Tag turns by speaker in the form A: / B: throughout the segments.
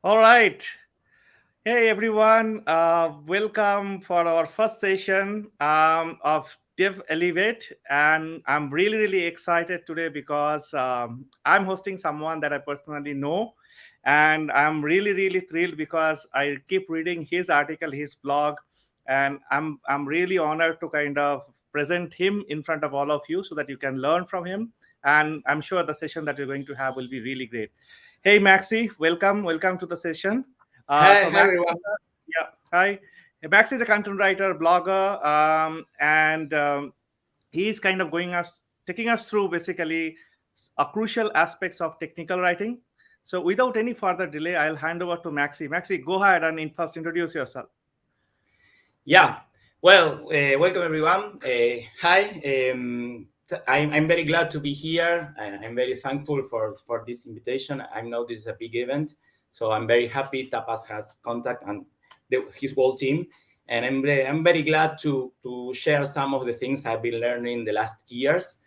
A: All right. Hey, everyone. Welcome for our first session of Dev Elevate. And I'm really, really excited today because I'm hosting someone that I personally know. And I'm really, really thrilled because I keep reading his article, his blog. And I'm really honored to kind of present him in front of all of you so that you can learn from him. And I'm sure the session that we're going to have will be really great. Hey, Maxi, welcome. Welcome to the session.
B: Hi,
A: So
B: hi
A: Max,
B: everyone.
A: yeah, hi. Max is a content writer, blogger, and he's kind of taking us through basically a crucial aspects of technical writing. So without any further delay, I'll hand over to Maxi. Maxi, go ahead and first introduce yourself.
B: Yeah, welcome everyone. Hi, I'm very glad to be here. I'm very thankful for this invitation. I know this is a big event, so I'm very happy Tapas has contact and his whole team. And I'm very glad to share some of the things I've been learning the last years.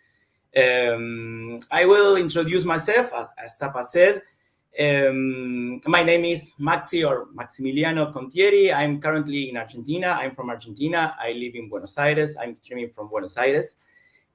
B: I will introduce myself, as Tapas said. My name is Maxi or Maximiliano Contieri. I'm currently in Argentina. I'm from Argentina. I live in Buenos Aires. I'm streaming from Buenos Aires.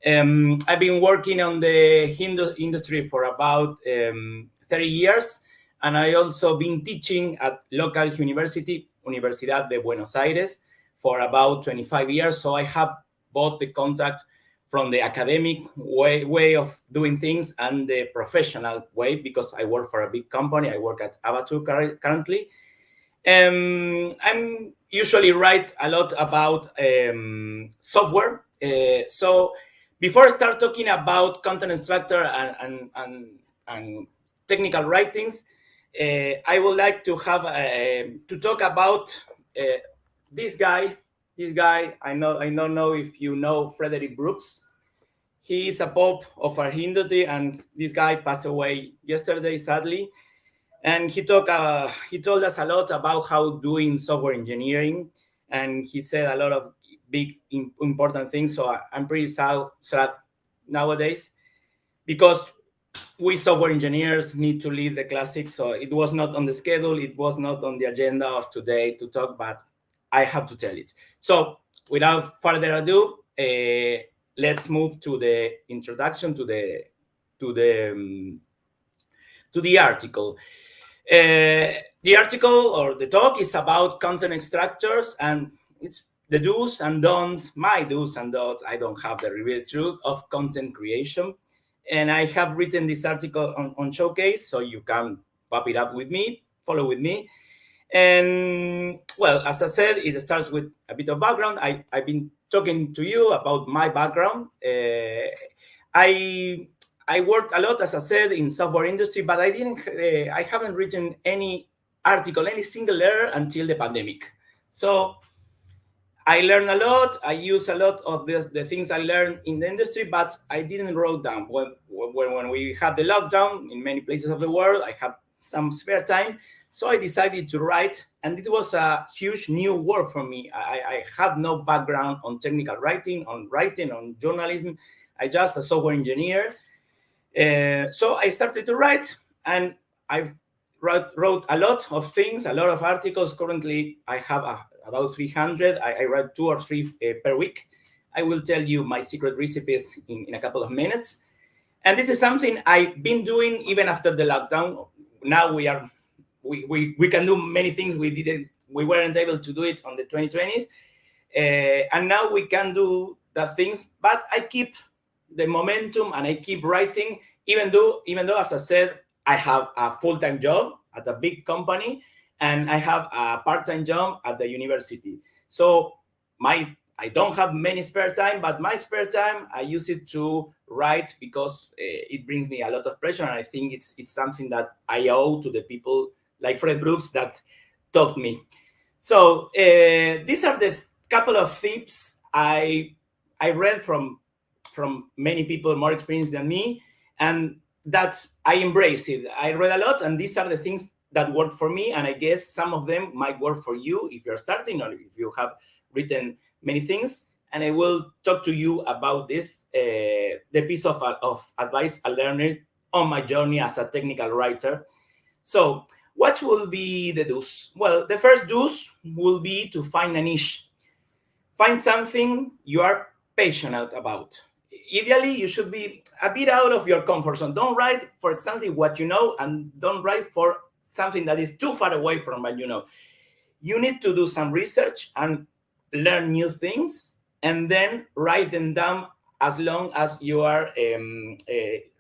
B: I've been working on the industry for about 30 years, and I also been teaching at local university, Universidad de Buenos Aires, for about 25 years. So I have both the contact from the academic way of doing things and the professional way, because I work for a big company. I work at Avatur currently. I'm usually write a lot about software. So before I start talking about content structure and technical writings, I would like to have to talk about uh, this guy. This guy, I don't know if you know Frederick Brooks. He is a pope of our industry, and this guy passed away yesterday, sadly. And he told us a lot about how doing software engineering, and he said a lot of big important things. So I'm pretty sad nowadays, because we software engineers need to lead the classics. So it was not on the schedule, it was not on the agenda of today to talk, but I have to tell it. So without further ado, let's move to the introduction to the um, to the article. The article or the talk is about content extractors, and it's the do's and don'ts, my do's and don'ts. I don't have the real truth of content creation. And I have written this article on Showcase, so you can pop it up with me, follow with me. And well, as I said, it starts with a bit of background. I've been talking to you about my background. I I worked a lot, as I said, in software industry, but I haven't written any article, any single letter until the pandemic. So I learned a lot. I use a lot of the things I learned in the industry, but I didn't write down. When we had the lockdown in many places of the world, I had some spare time. So I decided to write, and it was a huge new world for me. I had no background on technical writing, on journalism. I just a software engineer. So I started to write, and I wrote a lot of things, a lot of articles. Currently, I have about 300. I write 2 or 3 per week. I will tell you my secret recipes in a couple of minutes. And this is something I've been doing even after the lockdown. Now we can do many things we weren't able to do it on the 2020s, and now we can do that things. But I keep the momentum and I keep writing, even though, as I said, I have a full-time job at a big company, and I have a part-time job at the university. So my I don't have many spare time, but my spare time I use it to write, because it brings me a lot of pleasure, and I think it's something that I owe to the people like Fred Brooks that taught me. So these are the couple of tips I read from many people more experienced than me, and that I embrace it. I read a lot, and these are the things that work for me, and I guess some of them might work for you if you're starting or if you have written many things. And I will talk to you about this, the piece of advice I learned on my journey as a technical writer. So What will be the do's? Well, the first do's will be to find a niche. Find something you are passionate about. Ideally, you should be a bit out of your comfort zone. Don't write for exactly what you know, and don't write for something that is too far away from what you know. You need to do some research and learn new things, and then write them down as long as you are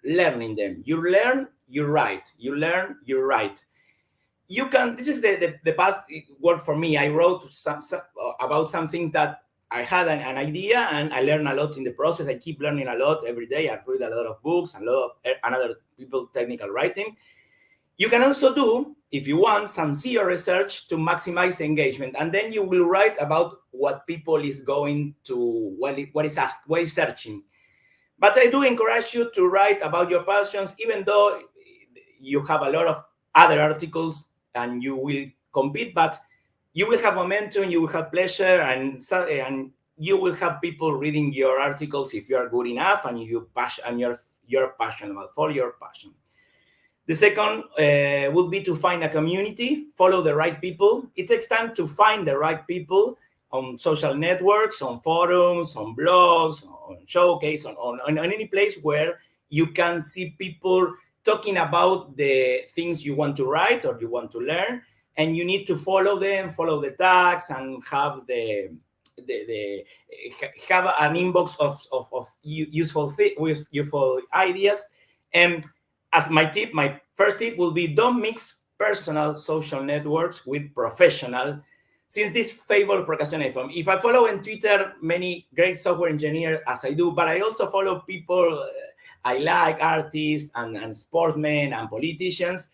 B: learning them. You learn, you write. You learn, you write. You can, this is the path it worked for me. I wrote some about some things that I had an idea, and I learned a lot in the process. I keep learning a lot every day. I read a lot of books and a lot of another people's technical writing. You can also do, if you want, some SEO research to maximize engagement, and then you will write about what people is going to, what is asked, what is searching. But I do encourage you to write about your passions, even though you have a lot of other articles and you will compete, but you will have momentum, you will have pleasure, and you will have people reading your articles if you are good enough and you're passionate about, follow your passion. The second would be to find a community, follow the right people. It takes time to find the right people on social networks, on forums, on blogs, on showcase, on any place where you can see people talking about the things you want to write or you want to learn, and you need to follow them, follow the tags, and have have an inbox of useful ideas. And as my first tip will be, don't mix personal social networks with professional, since this favor procrastination. If I follow on Twitter many great software engineers, as I do, but I also follow people I like, artists and sportsmen and politicians,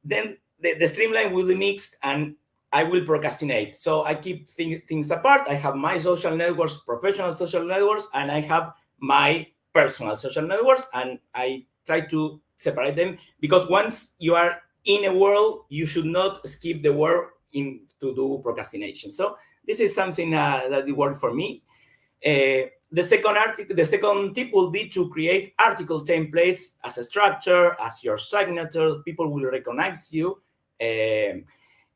B: then the streamline will be mixed and I will procrastinate. So I keep things apart. I have my social networks, professional social networks, and I have my personal social networks, and I try to separate them, because once you are in a world, you should not skip the world in to do procrastination. So this is something that worked for me. The second tip will be to create article templates as a structure, as your signature. People will recognize you.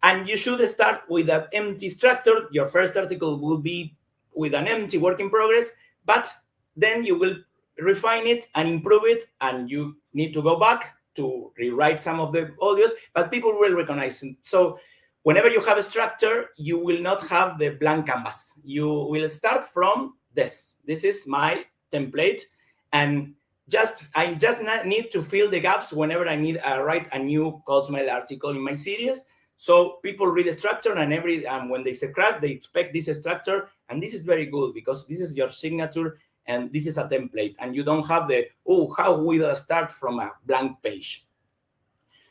B: And you should start with an empty structure. Your first article will be with an empty work in progress, but then you will refine it and improve it, and you need to go back to rewrite some of the audios, but people will recognize it. So whenever you have a structure, you will not have the blank canvas. You will start from this. This is my template, and I just need to fill the gaps whenever I need write a new Cosmel article in my series. So people read the structure, and when they subscribe, they expect this structure, and this is very good because this is your signature, and this is a template, and you don't have how will I start from a blank page.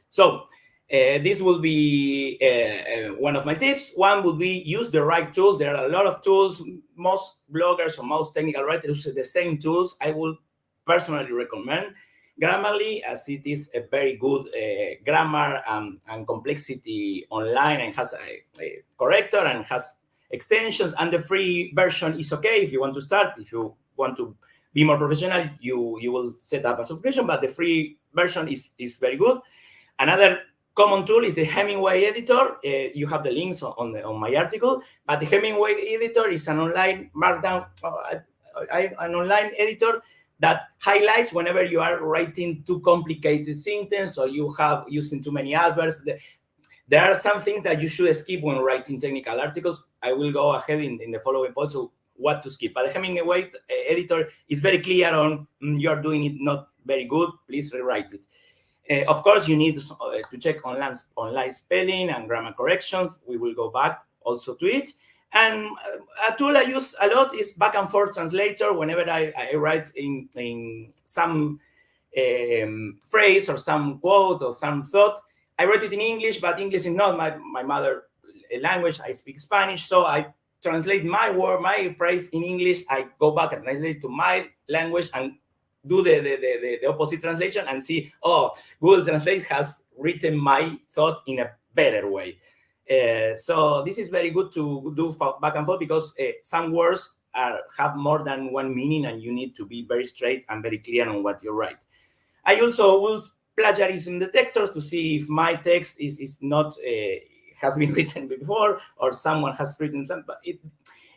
B: So this will be one of my tips. One will be use the right tools. There are a lot of tools. Most bloggers or most technical writers use the same tools. I will personally recommend Grammarly, as it is a very good grammar and complexity online, and has a corrector and has extensions, and the free version is okay if you want to start. If you want to be more professional, you will set up a subscription, but the free version is very good. Another common tool is the Hemingway editor. You have the links on my article, but the Hemingway editor is an online markdown, an online editor that highlights whenever you are writing too complicated sentences or you have using too many adverbs. There are some things that you should skip when writing technical articles. I will go ahead in the following points of what to skip. But the Hemingway editor is very clear on you're doing it not very good, please rewrite it. Of course, you need to check online spelling and grammar corrections. We will go back also to it. And a tool I use a lot is back and forth translator. Whenever I write in some phrase or some quote or some thought, I write it in English, but English is not my mother language. I speak Spanish, so I translate my word, my phrase in English. I go back and translate to my language and do the opposite translation and see, Google Translate has written my thought in a better way. So this is very good to do back and forth, because some words have more than one meaning, and you need to be very straight and very clear on what you write. I also will plagiarism detectors to see if my text is not has been written before or someone has written something. But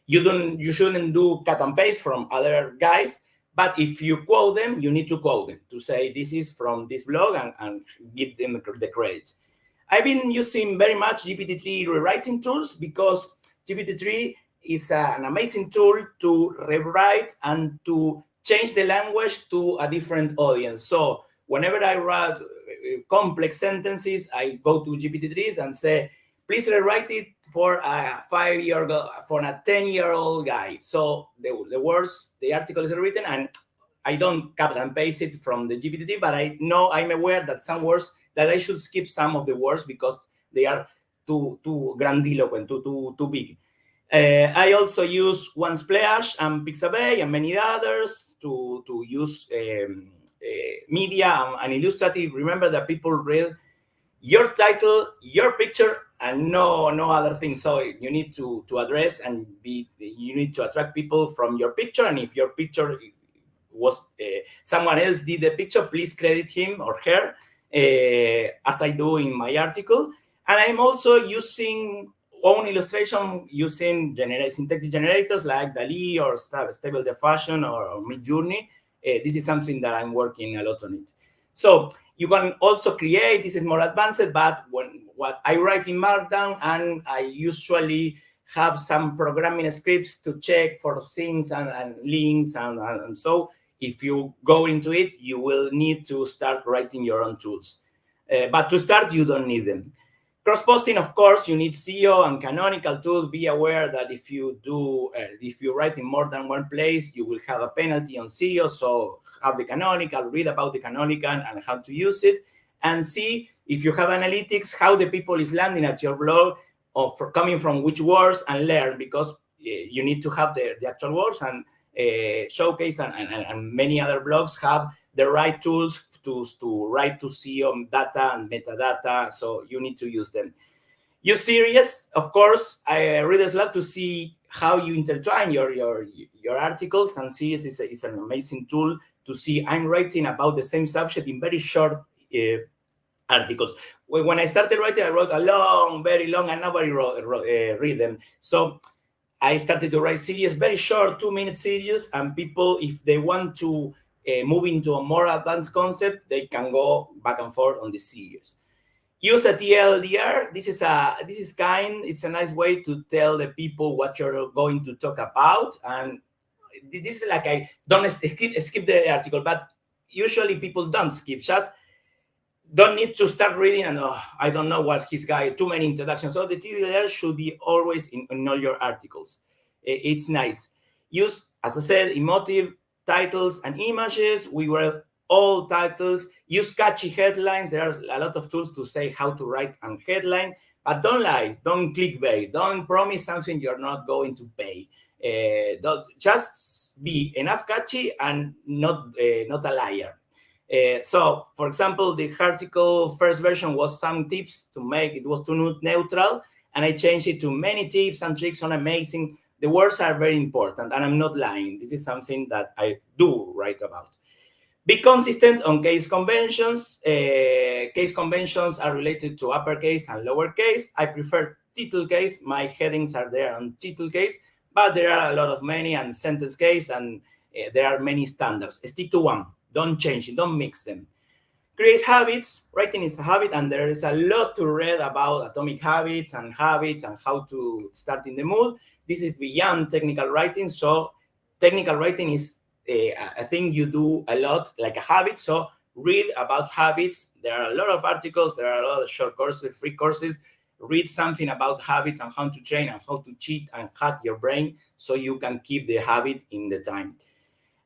B: you shouldn't do cut and paste from other guys. But if you quote them, you need to quote them to say this is from this blog and give them the credit. I've been using very much GPT-3 rewriting tools because GPT-3 is an amazing tool to rewrite and to change the language to a different audience. So whenever I write complex sentences, I go to GPT-3 and say, please rewrite it for a 5-year for a 10-year-old guy. So the words, the article is written, and I don't cut and paste it from the GPT, but I'm aware that some words that I should skip some of the words because they are too grandiloquent, too big. I also use OneSplash and Pixabay and many others to use media and illustrative. Remember that people read your title, your picture, and no other thing. So you need to address and you need to attract people from your picture. And if your picture was someone else did the picture, please credit him or her, as I do in my article. And I'm also using own illustration using synthetic generators like DALL-E or Stable Diffusion or Midjourney. This is something that I'm working a lot on it. So you can also create, this is more advanced, but what I write in Markdown, and I usually have some programming scripts to check for things and links. And so if you go into it, you will need to start writing your own tools. But to start, you don't need them. Cross-posting, of course, you need SEO and canonical tools. Be aware that if you write in more than one place, you will have a penalty on SEO. So have the canonical, read about the canonical and how to use it, and see if you have analytics, how the people is landing at your blog, or coming from which words, and learn, because you need to have the actual words, and Showcase and many other blogs have the right tools to write to SEO data and metadata, so you need to use them. Use series, of course. Readers love to see how you intertwine your articles, and series is an amazing tool to see. I'm writing about the same subject in very short articles. When I started writing, I wrote very long, and nobody read them. So I started to write series, very short, 2-minute series, and people, if they want to move into a more advanced concept, they can go back and forth on the series. Use a TLDR. It's a nice way to tell the people what you're going to talk about. And this is like, I don't skip the article, but usually people don't skip, just don't need to start reading and I don't know what his guy, too many introductions. So the TLDR should be always in all your articles. It's nice. Use, as I said, emotive titles and images. We were all titles. Use catchy headlines. There are a lot of tools to say how to write a headline, but don't lie, don't clickbait, don't promise something you're not going to pay. Don't, just be enough catchy and not a liar. So, for example, the article first version was some tips to make it was too neutral, and I changed it to many tips and tricks on amazing. The words are very important, and I'm not lying. This is something that I do write about. Be consistent on case conventions. Case conventions are related to uppercase and lowercase. I prefer title case. My headings are there on title case, but there are a lot of many, and sentence case, and there are many standards. Stick to one. Don't change it. Don't mix them. Create habits. Writing is a habit, and there is a lot to read about atomic habits and how to start in the mood. This is beyond technical writing. So technical writing is a thing you do a lot, like a habit. So read about habits. There are a lot of articles. There are a lot of short courses, free courses. Read something about habits and how to train and how to cheat and hack your brain so you can keep the habit in the time.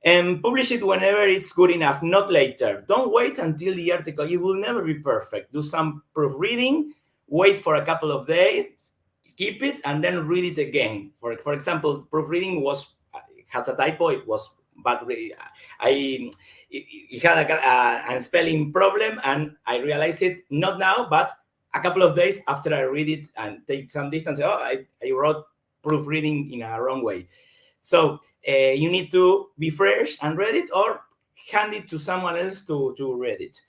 B: And publish it whenever it's good enough, not later. Don't wait until the article. It will never be perfect. Do some proofreading, wait for a couple of days, keep it, and then read it again. For example, proofreading has a typo. It was bad. It had a spelling problem, and I realized it not now, but a couple of days after I read it and take some distance. I wrote proofreading in a wrong way. So you need to be fresh and read it, or hand it to someone else to read it.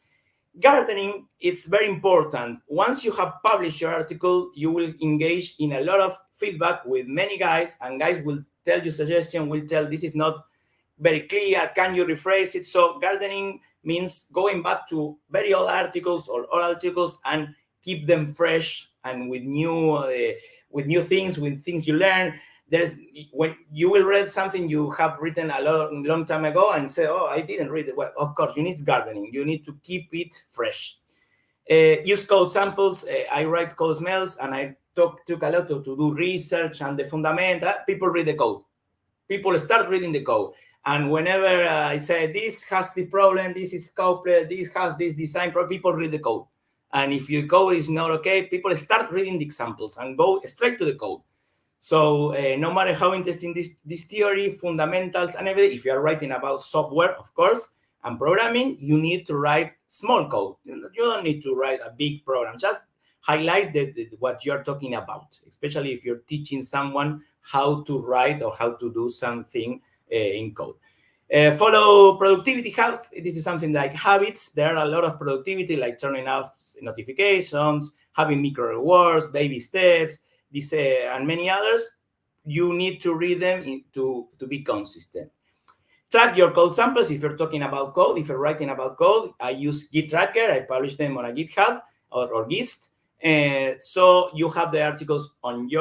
B: Gardening, it's very important. Once you have published your article, you will engage in a lot of feedback with many guys, and guys will tell you suggestion, will tell this is not very clear, can you rephrase it? So gardening means going back to very old articles or old articles and keep them fresh and with new things, with things you learn. There's when you will read something you have written a long time ago and say, oh, I didn't read it. Well, of course, you need gardening. You need to keep it fresh. Use code samples. I write code smells, and I took a lot to do research and the fundamental. People read the code. People start reading the code. And whenever I say this has the problem, this is coupled, this has this design problem, people read the code. And if your code is not okay, people start reading the examples and go straight to the code. So no matter how interesting this theory, fundamentals, and everything, if you are writing about software, of course, and programming, you need to write small code. You don't need to write a big program. Just highlight what you're talking about, especially if you're teaching someone how to write or how to do something in code. Follow productivity habits. This is something like habits. There are a lot of productivity, like turning off notifications, having micro rewards, baby steps, this and many others. You need to read them to be consistent. Track your code samples. If you're talking about code, if you're writing about code, I use Git Tracker. I publish them on a GitHub or Gist. So you have the articles on you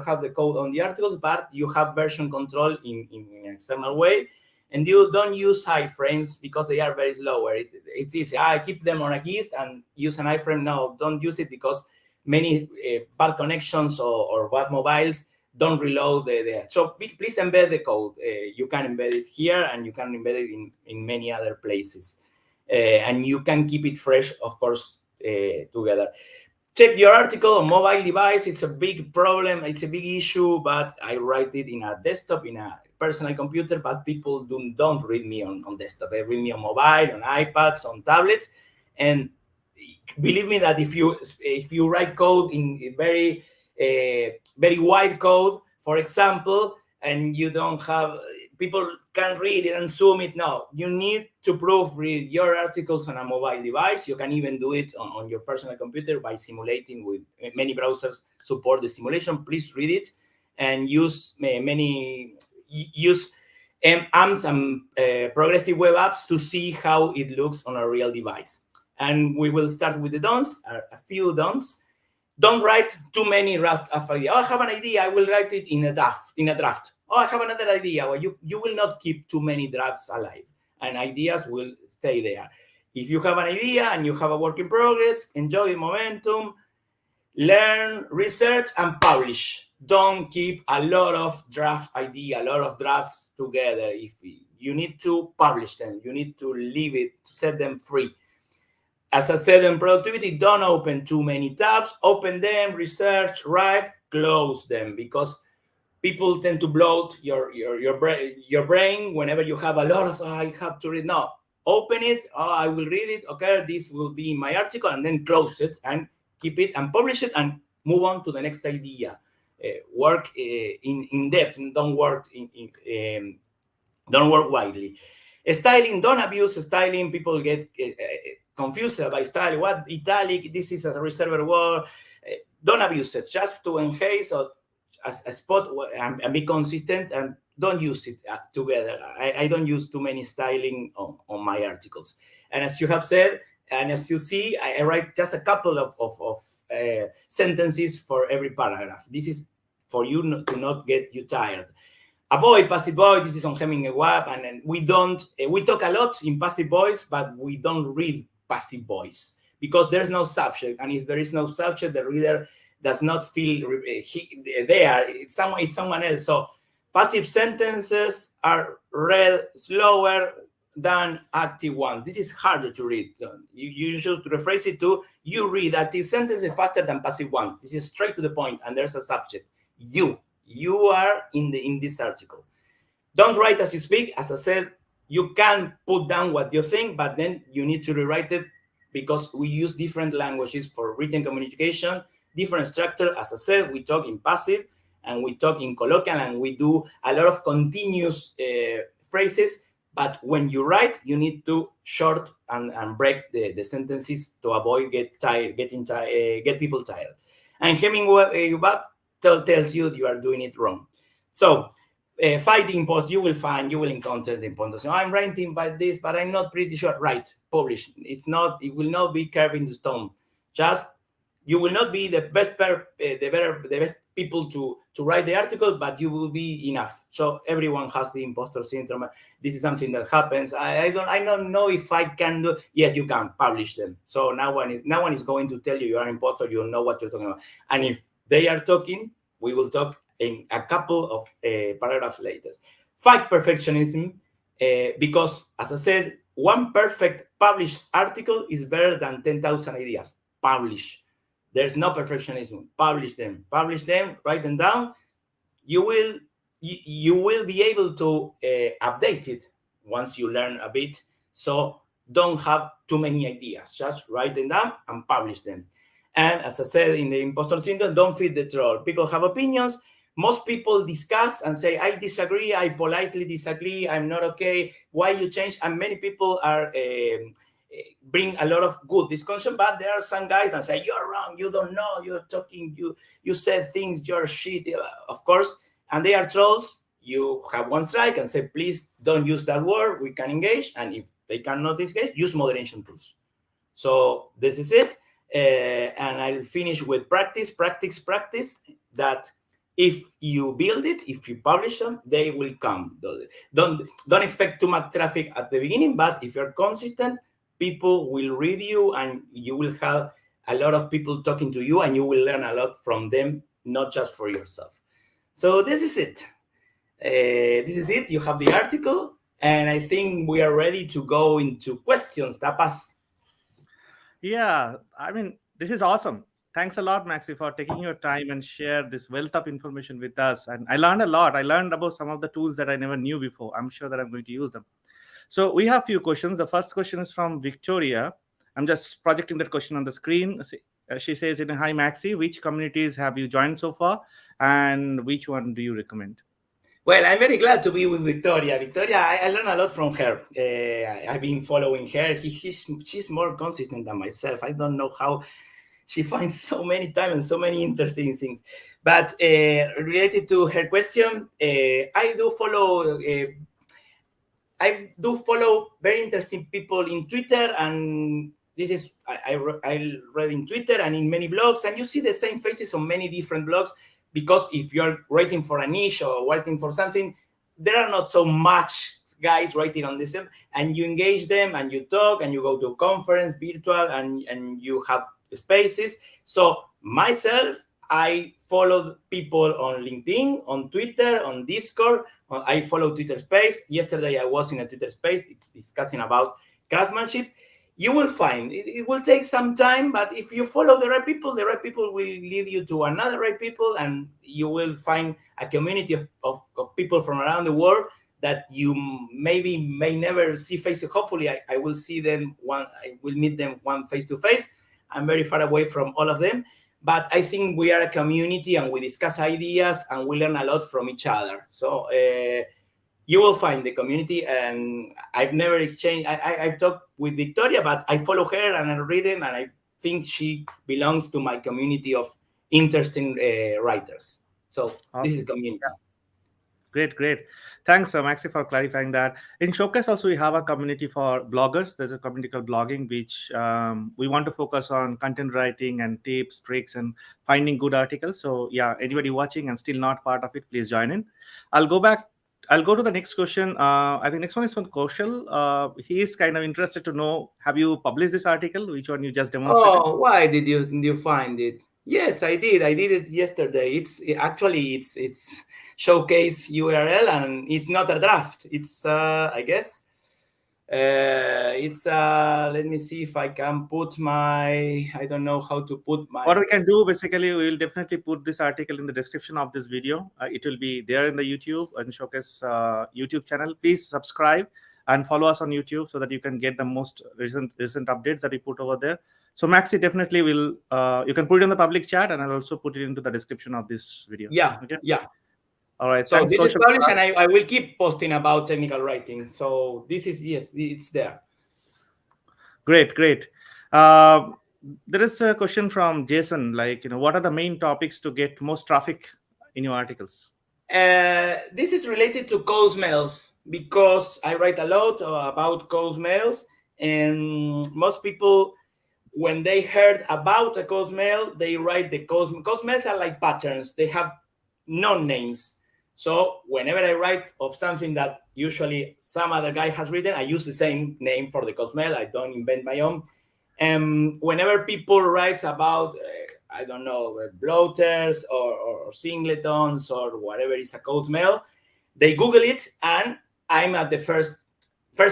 B: have the code on the articles, but you have version control in an external way. And you don't use iframes because they are very slower. It's easy. I keep them on a Gist and use an iframe. No, don't use it because many bad connections or bad mobiles don't reload so please embed the code. You can embed it here and you can embed it in many other places. And you can keep it fresh, of course, together. Check your article on mobile device. It's a big problem. It's a big issue, but I write it in a desktop, in a personal computer, but people don't read me on desktop. They read me on mobile, on iPads, on tablets. And believe me that if you write code in very wide code, for example, and you don't have people can read it and zoom it. No, you need to proofread your articles on a mobile device. You can even do it on your personal computer by simulating with many browsers support the simulation. Please read it and use amps and progressive web apps to see how it looks on a real device. And we will start with the don'ts, a few don'ts. Don't write too many draft ideas. Oh, I have an idea. I will write it in a draft. Oh, I have another idea. Well, you will not keep too many drafts alive, and ideas will stay there. If you have an idea and you have a work in progress, enjoy the momentum, learn, research, and publish. Don't keep a lot of draft idea, a lot of drafts together. If you need to publish them, you need to leave it, to set them free. As I said in productivity, don't open too many tabs. Open them, research, write, close them, because people tend to bloat your brain whenever you have a lot of, oh, I have to read. No, open it. Oh, I will read it. Okay, this will be my article, and then close it and keep it and publish it and move on to the next idea. Work in depth. Don't work don't work widely. Styling, don't abuse styling. People get confused by style. What italic? This is a reserved word. Don't abuse it. Just to enhance or as a spot and be consistent, and don't use it together. I don't use too many styling on my articles. And as you have said, and as you see, I write just a couple of sentences for every paragraph. This is for you to not get you tired. Avoid passive voice. This is on Hemingway Web, and we talk a lot in passive voice, but we don't read passive voice because there's no subject, and if there is no subject, the reader does not feel there. It's someone else. So passive sentences are read slower than active ones. This is harder to read. You should rephrase it to, you read active sentences faster than passive one. This is straight to the point, and there's a subject. You are in this article. Don't write as you speak. As I said, you can put down what you think, but then you need to rewrite it because we use different languages for written communication, different structure. As I said, we talk in passive and we talk in colloquial, and we do a lot of continuous phrases. But when you write, you need to short and break the sentences to avoid get people tired. And Hemingway tells you you are doing it wrong. So fight the imposter. You will encounter the imposter. So I'm writing by this, but I'm not pretty sure. Right, publish. It's not. It will not be carved in the stone. Just you will not be the best people to write the article, but you will be enough. So everyone has the imposter syndrome. This is something that happens. I don't know if I can do. Yes, you can publish them. So no one is going to tell you you are an imposter. You know what you're talking about. And if they are talking, we will talk in a couple of paragraphs later. Fight perfectionism, because as I said, one perfect published article is better than 10,000 ideas. Publish. There's no perfectionism. Publish them, write them down. You will be able to update it once you learn a bit. So don't have too many ideas. Just write them down and publish them. And as I said in the imposter syndrome, don't feed the troll. People have opinions. Most people discuss and say, I disagree, I politely disagree, I'm not okay, why you change? And many people are bring a lot of good discussion, but there are some guys that say, you're wrong, you don't know, you're talking, you said things, you're shit, of course, and they are trolls. You have one strike and say, please don't use that word, we can engage, and if they cannot engage, use moderation tools. So this is it. And I'll finish with practice, that if you build it, if you publish them, they will come. Don't expect too much traffic at the beginning, but if you're consistent, people will read you and you will have a lot of people talking to you and you will learn a lot from them, not just for yourself. So this is it. You have the article, and I think we are ready to go into questions. Tapas.
A: Yeah, I mean, this is awesome. Thanks a lot, Maxi, for taking your time and share this wealth of information with us. And I learned a lot. I learned about some of the tools that I never knew before. I'm sure that I'm going to use them. So we have a few questions. The first question is from Victoria. I'm just projecting that question on the screen. She says, "Hi, Maxi, which communities have you joined so far, and which one do you recommend?"
B: Well, I'm very glad to be with Victoria. Victoria, I learned a lot from her. I've been following her. She's more consistent than myself. I don't know how she finds so many time and so many interesting things. But related to her question, I do follow very interesting people in Twitter, and this is I read in Twitter and in many blogs, and you see the same faces on many different blogs, because if you're writing for a niche or writing for something, there are not so much guys writing on this, and you engage them and you talk and you go to a conference virtual and you have spaces. So myself, I follow people on LinkedIn, on Twitter, on Discord. I follow Twitter Space. Yesterday, I was in a Twitter Space discussing about craftsmanship. You will find it will take some time, but if you follow the right people will lead you to another right people, and you will find a community of people from around the world that you may never see face. Hopefully, I will see them one. I will meet them one face to face. I'm very far away from all of them, but I think we are a community and we discuss ideas and we learn a lot from each other. So you will find the community, and I've never exchanged. I've talked with Victoria, but I follow her and I read them, and I think she belongs to my community of interesting writers. So
A: Awesome.
B: this is community.
A: Yeah. Great. Thanks, Maxi, for clarifying that. In Showcase, also, we have a community for bloggers. There's a community called Blogging, which we want to focus on content writing and tips, tricks, and finding good articles. So, yeah, anybody watching and still not part of it, please join in. I'll go to the next question. I think next one is from Kaushal. He is kind of interested to know, have you published this article? Which one you just demonstrated?
B: Oh, why did you find it? Yes, I did. I did it yesterday. It's showcase URL, and it's not a draft. It's I guess it's let me see if I can put my. I don't know how to put my.
A: What we can do, basically, we will definitely put this article in the description of this video. It will be there in the YouTube and Showcase YouTube channel. Please subscribe and follow us on YouTube so that you can get the most recent updates that we put over there. So Maxi definitely will. You can put it in the public chat, and I'll also put it into the description of this video.
B: Yeah.
A: Okay.
B: Yeah.
A: All right.
B: So
A: Thanks,
B: this is
A: Kaushal.
B: published, and I will keep posting about technical writing. So this is, yes, it's there.
A: Great, great. Uh, there is a question from Jason, like, what are the main topics to get most traffic in your articles?
B: This is related to code mails because I write a lot about code mails, and most people, when they heard about a code mail, they write the code mails are like patterns. They have non-names. So whenever I write of something that usually some other guy has written, I use the same name for the code mail. I don't invent my own. And whenever people writes about I don't know, bloaters or singletons or whatever is a code mail, they Google it, and I'm at the first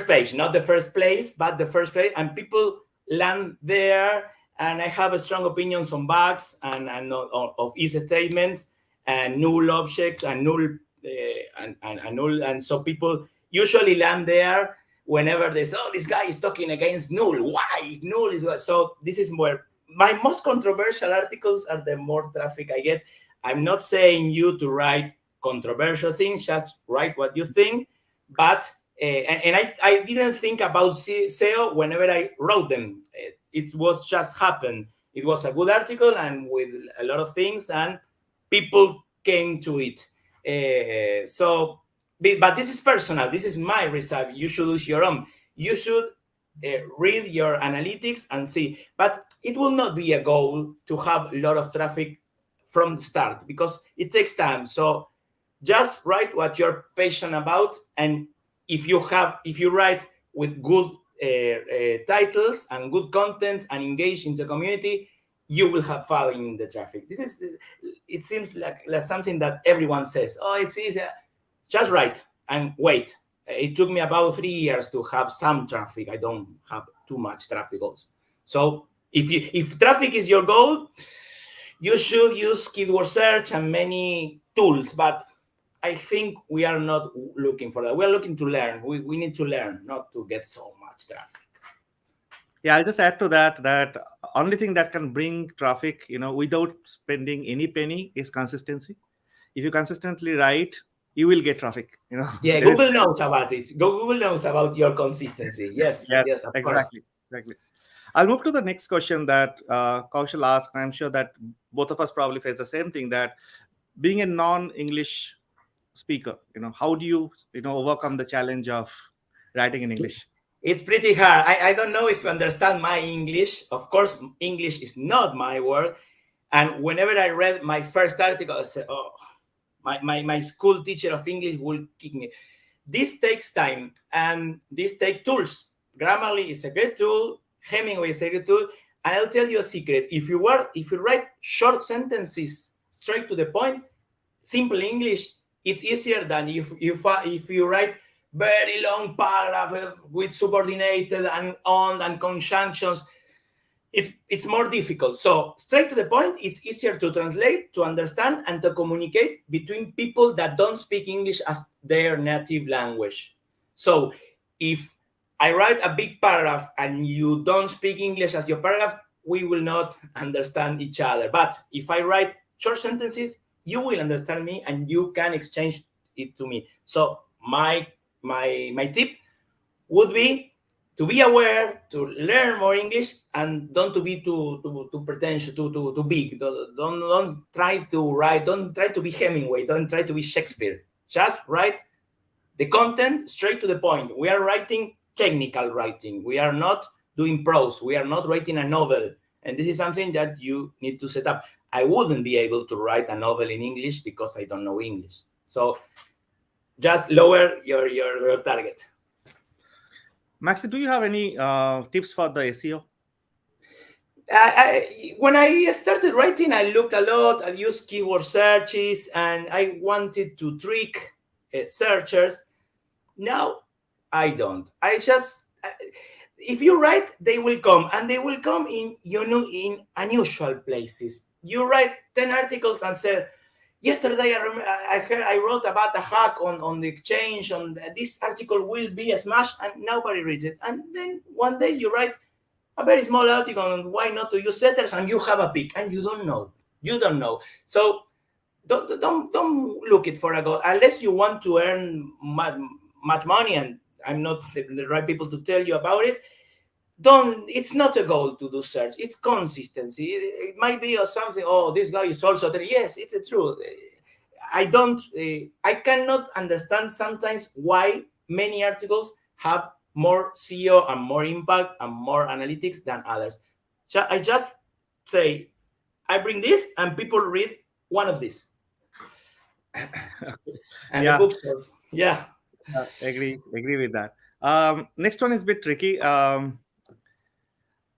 B: page, not the first place, but the first page, and people land there, and I have a strong opinions on bugs and of is statements and null objects and null and null, and so people usually land there whenever they say, "Oh, this guy is talking against null. Why null is what?" So this is where my most controversial articles are the more traffic I get. I'm not saying you to write controversial things, just write what you think, but I didn't think about SEO whenever I wrote them. It was just happened. It was a good article and with a lot of things, and people came to it. But this is personal. This is my research. You should use your own. You should read your analytics and see. But it will not be a goal to have a lot of traffic from the start because it takes time. So just write what you're passionate about, and if you write with good titles and good contents and engage in the community, you will have fun in the traffic. It seems like something that everyone says, oh, it's easy. Just write and wait. It took me about 3 years to have some traffic. I don't have too much traffic also. So if traffic is your goal, you should use keyword search and many tools, but I think we are not looking for that. We are looking to learn. We need to learn, not to get so much traffic.
A: Yeah, I'll just add to that only thing that can bring traffic, without spending any penny is consistency. If you consistently write, you will get traffic.
B: Yeah,
A: There is.
B: Google knows about it. Google knows about your consistency. Yes,
A: Yes,
B: yes, of course.
A: exactly. I'll move to the next question that Kaushal asked. I'm sure that both of us probably face the same thing, that being a non-English speaker, how do you, overcome the challenge of writing in English?
B: It's pretty hard. I don't know if you understand my English. Of course, English is not my word. And whenever I read my first article, I said, oh, my school teacher of English will kick me. This takes time, and this takes tools. Grammarly is a great tool. Hemingway is a good tool. And I'll tell you a secret. If you write short sentences straight to the point, simple English, it's easier than if you write very long paragraph with subordinated and on and conjunctions. It's more difficult. So straight to the point is easier to translate, to understand, and to communicate between people that don't speak English as their native language. So if I write a big paragraph and you don't speak English as your paragraph, we will not understand each other. But if I write short sentences, you will understand me and you can exchange it to me. So my tip would be to be aware, to learn more English, and don't to be too pretentious, too big. Don't try to write. Don't try to be Hemingway. Don't try to be Shakespeare. Just write the content straight to the point. We are writing technical writing. We are not doing prose. We are not writing a novel. And this is something that you need to set up. I wouldn't be able to write a novel in English because I don't know English. So just lower your target.
A: Maxi, do you have any tips for the SEO?
B: When I started writing, I looked a lot. I used keyword searches, and I wanted to trick searchers. Now, I don't. If you write, they will come, and they will come in in unusual places. You write 10 articles and say, yesterday I wrote about a hack on the exchange. On this article will be a smash, and nobody reads it. And then one day you write a very small article on why not to use setters, and you have a peak, and you don't know. So Don't look it for a goal unless you want to earn much money. And I'm not the right people to tell you about it. Don't. It's not a goal to do search. It's consistency. It might be or something. Oh, this guy is also there. Yes, it's the truth. I don't. I cannot understand sometimes why many articles have more SEO and more impact and more analytics than others. So I just say I bring this and people read one of these and the
A: Yeah,
B: bookshelf. Yeah,
A: agree with that. Next one is a bit tricky.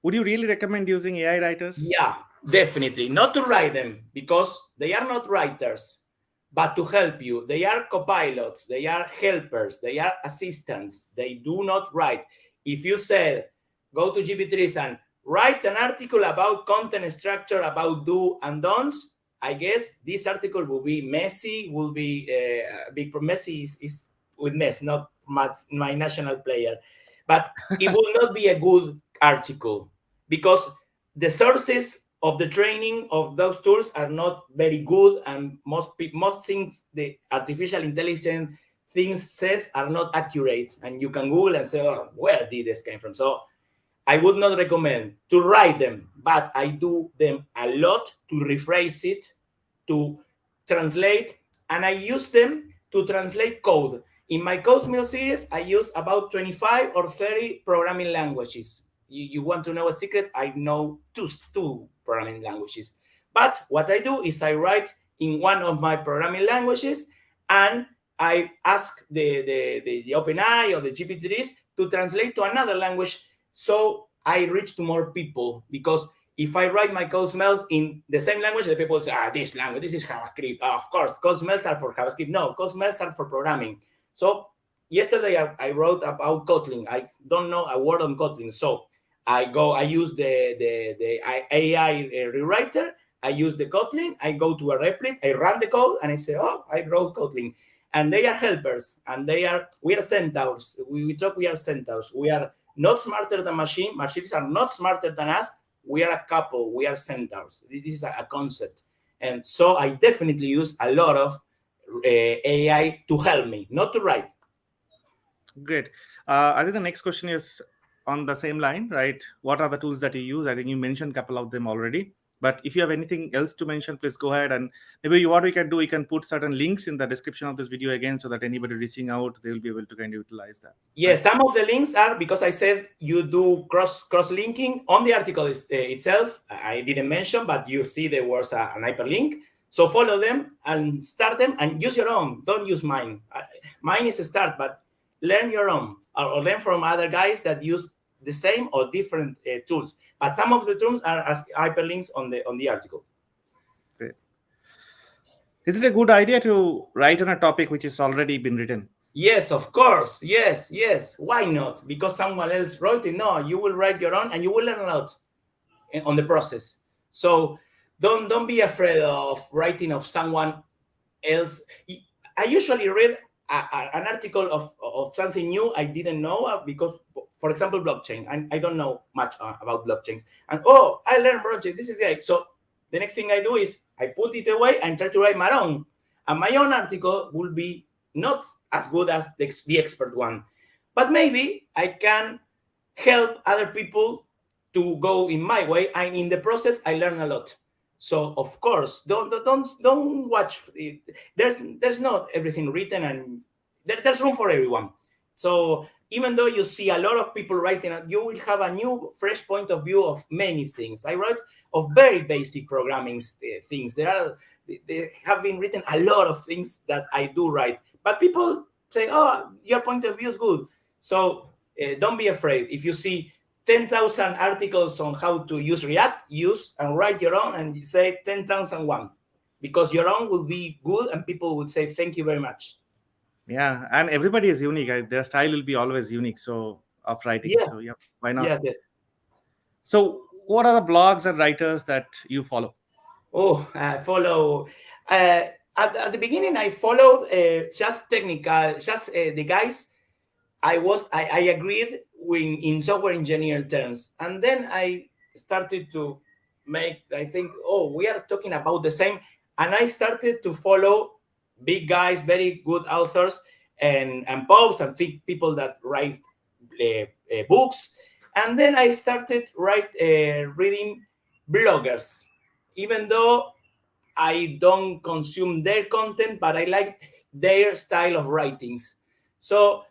A: Would you really recommend using AI writers?
B: yeah, definitely. Not to write them because they are not writers, but to help you. They are copilots, they are helpers, they are assistants. They do not write. If you said, go to GPT and write an article about content structure, about do and don'ts, I guess this article will be messy, will be big. Messy is with mess, not my national player. But it will not be a good article because the sources of the training of those tools are not very good, and most things the artificial intelligence things says are not accurate, and you can Google and say, oh, where did this came from? So I would not recommend to write them, but I do them a lot to rephrase it, to translate, and I use them to translate code. In my Code Mill series, I use about 25 or 30 programming languages. You want to know a secret? I know two programming languages. But what I do is I write in one of my programming languages and I ask the OpenAI or the GPT-3s to translate to another language so I reach to more people. Because if I write my code smells in the same language, the people say, this language, this is JavaScript. Of course, code smells are for JavaScript. No, code smells are for programming. So yesterday I wrote about Kotlin. I don't know a word on Kotlin. So I use the AI rewriter. I use the Kotlin. I go to a replit. I run the code and I say, oh, I wrote Kotlin. And they are helpers and we are centaurs. We talk, we are centaurs. We are not smarter than machine. Machines are not smarter than us. We are a couple. We are centaurs. This is a concept. And so I definitely use a lot of AI to help me, not to write.
A: Great. I think the next question is on the same line, right? What are the tools that you use? I think you mentioned a couple of them already. But if you have anything else to mention, please go ahead. And maybe what we can do, we can put certain links in the description of this video again, so that anybody reaching out, they will be able to kind of utilize that.
B: Yeah,
A: Right?
B: some of the links are because I said you do cross linking on the article itself. I didn't mention, but you see there was an hyperlink. So follow them and start them and use your own. Don't use mine. Mine is a start, but learn your own or learn from other guys that use the same or different tools. But some of the tools are as hyperlinks on the article.
A: Great. Is it a good idea to write on a topic which has already been written?
B: Yes, of course. Yes. Why not? Because someone else wrote it. No, you will write your own and you will learn a lot on the process. So don't be afraid of writing of someone else. I usually read an article of something new I didn't know because, for example, blockchain. I don't know much about blockchains. And I learned blockchain. This is great. So the next thing I do is I put it away and try to write my own. And my own article will be not as good as the expert one. But maybe I can help other people to go in my way, and in the process I learn a lot. So of course don't watch it. There's not everything written, and there's room for everyone. So even though you see a lot of people writing, you will have a new fresh point of view of many things. I wrote of very basic programming things. They have been written a lot of things that I do write, but people say, oh, your point of view is good. So don't be afraid. If you see 10,000 articles on how to use React, use and write your own and say 10,001, because your own will be good and people would say thank you very much.
A: Yeah, and everybody is unique. Their style will be always unique. So of writing.
B: Yeah,
A: So yeah, why not?
B: yes.
A: So what are the blogs and writers that you follow?
B: Oh, I follow. At the beginning, I followed just technical, just the guys I agreed with in software engineer terms, and then I started to make. I think, oh, we are talking about the same. and I started to follow big guys, very good authors, and poets and people that write books. And then I started reading bloggers, even though I don't consume their content, but I like their style of writings. So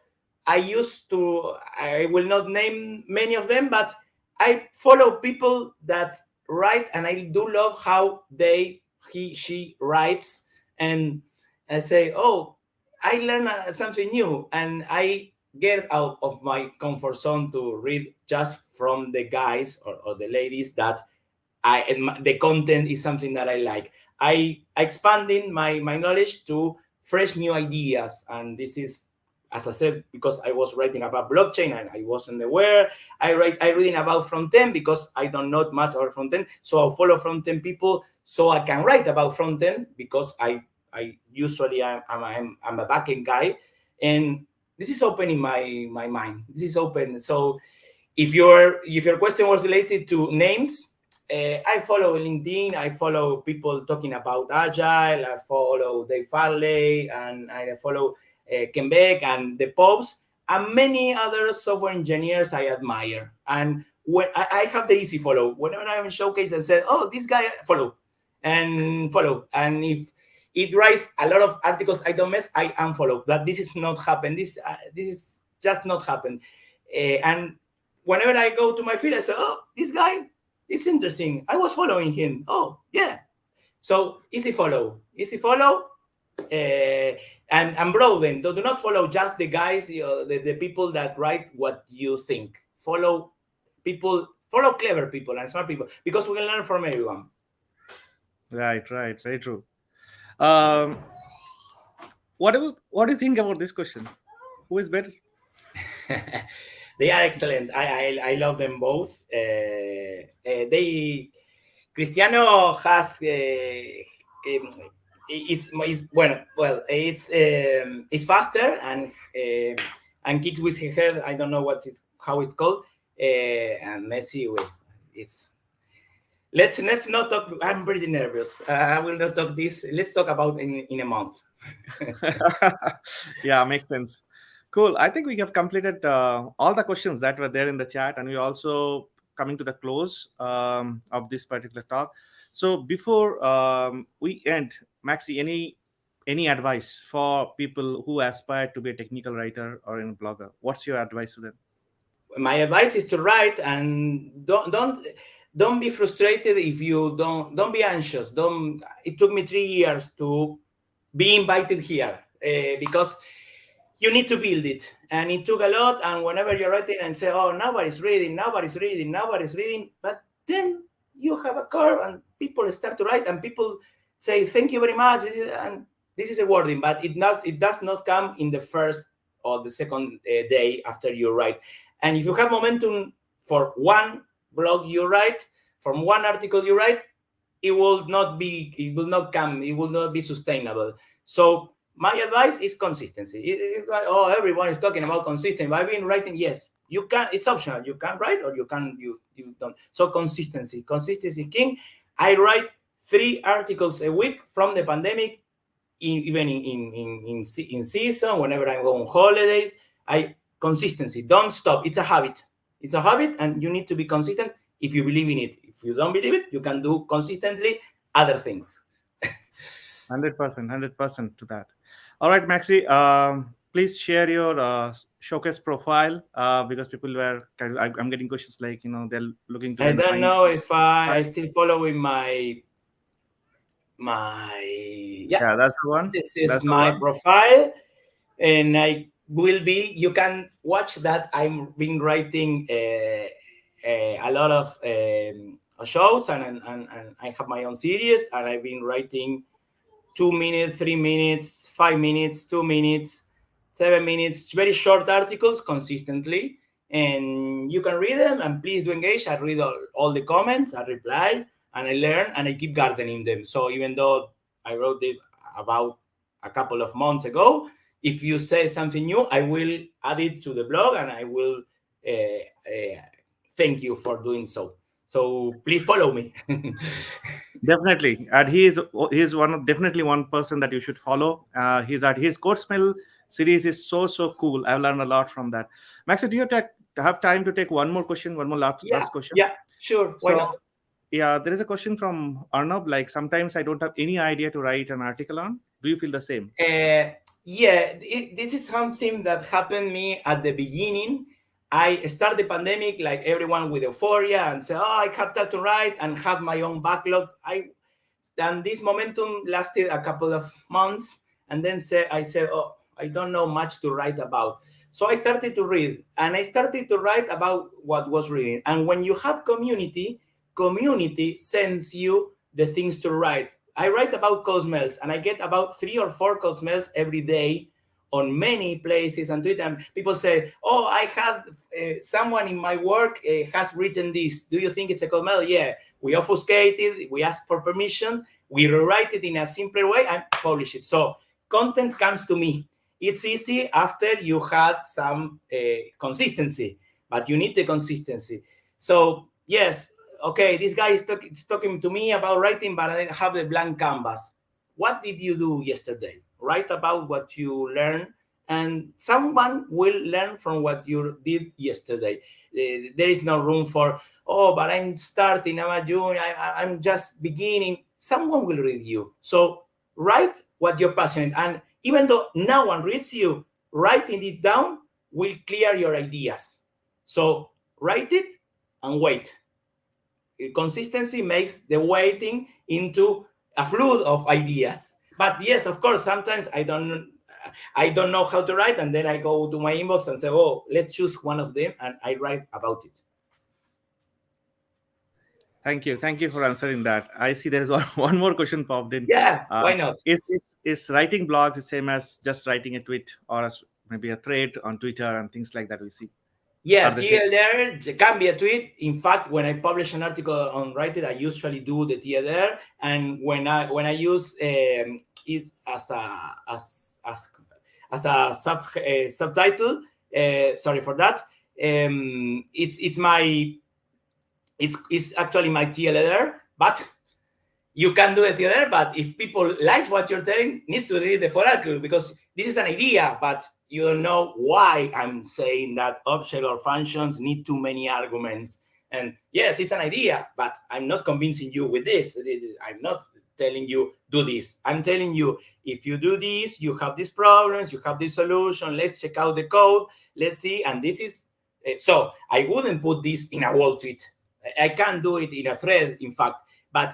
B: I will not name many of them, but I follow people that write, and I do love how she writes. And I say, oh, I learn something new, and I get out of my comfort zone to read just from the guys or the ladies that the content is something that I like. I expanding my knowledge to fresh new ideas, and this is, as I said, because I was writing about blockchain and I wasn't aware. I reading about front end because I don't know much about front end, so I follow front end people so I can write about front end because I usually I'm a back end guy, and this is opening my mind. This is open. So if your question was related to names, I follow LinkedIn. I follow people talking about agile. I follow Dave Farley, and I follow Ken Beck and the Popes and many other software engineers I admire. And when I have the easy follow, whenever I'm in showcase, I say, "Oh, this guy follow and follow." And if it writes a lot of articles I don't mess, I unfollow. But this is not happen. This is just not happen. And whenever I go to my feed, I say, "Oh, this guy is interesting. I was following him. Oh, yeah." So easy follow, and broaden. Do not follow just the guys, the people that write what you think. Follow clever people and smart people because we can learn from everyone.
A: Right, right, very true. Um, what do you think about this question? Who is better?
B: They are excellent. I love them both. They Cristiano has it's faster and kicks with his head. I don't know how it's called. And Messi, well, it's let's not talk. I'm pretty nervous. I will not talk this. Let's talk about in a month.
A: Yeah, makes sense. Cool. I think we have completed all the questions that were there in the chat, and we're also coming to the close of this particular talk. So before we end, Maxi, any advice for people who aspire to be a technical writer or a blogger? What's your advice to them?
B: My advice is to write, and don't be frustrated if you don't be anxious. Don't It took me 3 years to be invited here, because you need to build it, and it took a lot. And whenever you're writing and say, oh, nobody's reading, but then you have a curve and people start to write and people say thank you very much. This is a wording, but it does not come in the first or the second day after you write. And if you have momentum for one blog you write, from one article you write, it will not be sustainable. So my advice is consistency. It's like, oh, everyone is talking about consistency. I've been writing. Yes, you can. It's optional. You can write or you don't. So consistency is king. I write 3 articles a week from the pandemic, even in season. Whenever I go on holidays, consistency. Don't stop. It's a habit. And you need to be consistent if you believe in it. If you don't believe it, you can do consistently other things.
A: 100% to that. All right, Maxi. Please share your showcase profile because people were. I'm getting questions like they're looking to
B: I don't
A: find.
B: know if I still following my yeah.
A: Yeah, that's the one.
B: This is
A: That's the
B: my
A: one.
B: profile, and I will be. You can watch that. I'm been writing a lot of shows, and I have my own series, and I've been writing 2 minutes, 3 minutes, 5 minutes, 2 minutes, 7 minutes, very short articles consistently. And you can read them, and please do engage. I read all the comments, I reply, and I learn, and I keep gardening them. So even though I wrote it about a couple of months ago, if you say something new, I will add it to the blog, and I will thank you for doing so. So please follow me.
A: Definitely, and he is definitely one person that you should follow. He's at his Code Smell series is so cool. I've learned a lot from that. Maxi, do you have time to take one more question, one more
B: Yeah,
A: last question?
B: yeah, sure. Why
A: So
B: not?
A: yeah, there is a question from Arnab. Like sometimes I don't have any idea to write an article on. Do you feel the same?
B: Yeah, this is something that happened me at the beginning. I start the pandemic like everyone with euphoria and say, "Oh, I have that to write," and have my own backlog. And this momentum lasted a couple of months, and then I said, "Oh, I don't know much to write about." So I started to read, and I started to write about what was reading. And when you have community, community sends you the things to write. I write about cold smells, and I get about 3 or 4 cold smells every day on many places and Twitter. And people say, "Oh, I had someone in my work has written this. Do you think it's a cold smell?" Yeah, we obfuscate it, we ask for permission, we rewrite it in a simpler way and publish it. So content comes to me. It's easy after you had some consistency, but you need the consistency. So yes, okay, this guy is talking to me about writing, but I have the blank canvas. What did you do yesterday? Write about what you learned, and someone will learn from what you did yesterday. There is no room for, "Oh, but I'm starting, I'm a junior, I'm just beginning." Someone will read you. So write what you're passionate. And even though no one reads you, writing it down will clear your ideas. So write it and wait. Consistency makes the waiting into a flood of ideas. But yes, of course, sometimes I don't know how to write, and then I go to my inbox and say, "Oh, let's choose one of them," and I write about it.
A: Thank you for answering that. I see there is one more question popped in.
B: Yeah,
A: Uh,
B: why not?
A: is writing blogs the same as just writing a tweet or maybe a thread on Twitter and things like that? We see
B: Yeah,
A: are the same.
B: TLR can be a tweet. In fact, when I publish an article on Write, I usually do the TLR, and when I use it as a subtitle, sorry for that. It's actually my TLR, but you can do it together. But if people likes what you're telling, needs to read the full article, because this is an idea, but you don't know why I'm saying that object or functions need too many arguments. And yes, it's an idea, but I'm not convincing you with this. I'm not telling you do this. I'm telling you, if you do this, you have these problems, you have this solution. Let's check out the code. Let's see. And this is so I wouldn't put this in a wall tweet. I can't do it in a thread, in fact. But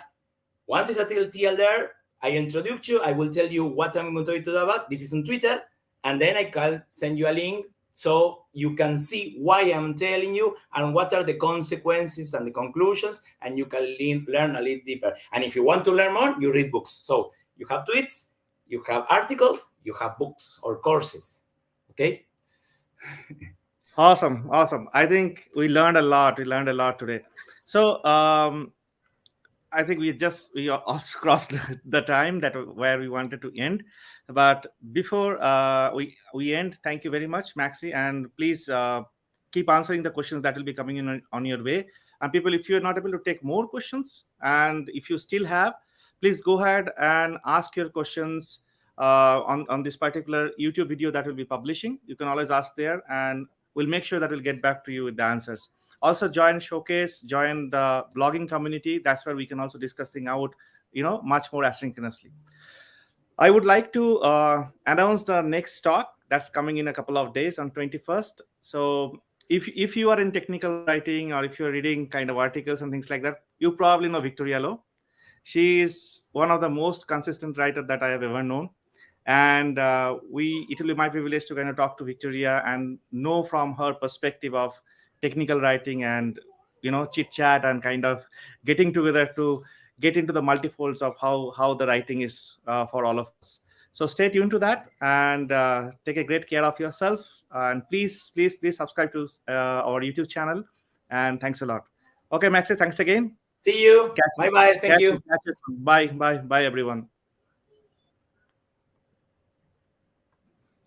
B: once it's a TLDR, I introduce you. I will tell you what I'm going to talk about. This is on Twitter. And then I can send you a link so you can see why I'm telling you and what are the consequences and the conclusions. And you can learn a little deeper. And if you want to learn more, you read books. So you have tweets, you have articles, you have books or courses. Okay?
A: Awesome. I think we learned a lot. We learned a lot today. So I think we also crossed the time that where we wanted to end. But before we end, thank you very much, Maxi, and please keep answering the questions that will be coming in on your way. And people, if you're not able to take more questions, and if you still have, please go ahead and ask your questions on this particular YouTube video that we'll be publishing. You can always ask there, and we'll make sure that we'll get back to you with the answers. Also join Showcase, join the blogging community. That's where we can also discuss things out, much more asynchronously. I would like to announce the next talk that's coming in a couple of days on 21st. So if you are in technical writing, or if you're reading kind of articles and things like that, you probably know Victoria Lowe. She is one of the most consistent writer that I have ever known. And it will be my privilege to kind of talk to Victoria and know from her perspective of technical writing, and chit chat and kind of getting together to get into the multifolds of how the writing is for all of us. So stay tuned to that, and take a great care of yourself, and please subscribe to our YouTube channel. And thanks a lot. Okay, Maxi, thanks again.
B: See you.
A: Catch you.
B: Bye bye. Thank
A: Catch you.
B: you.
A: Catch you. Bye everyone.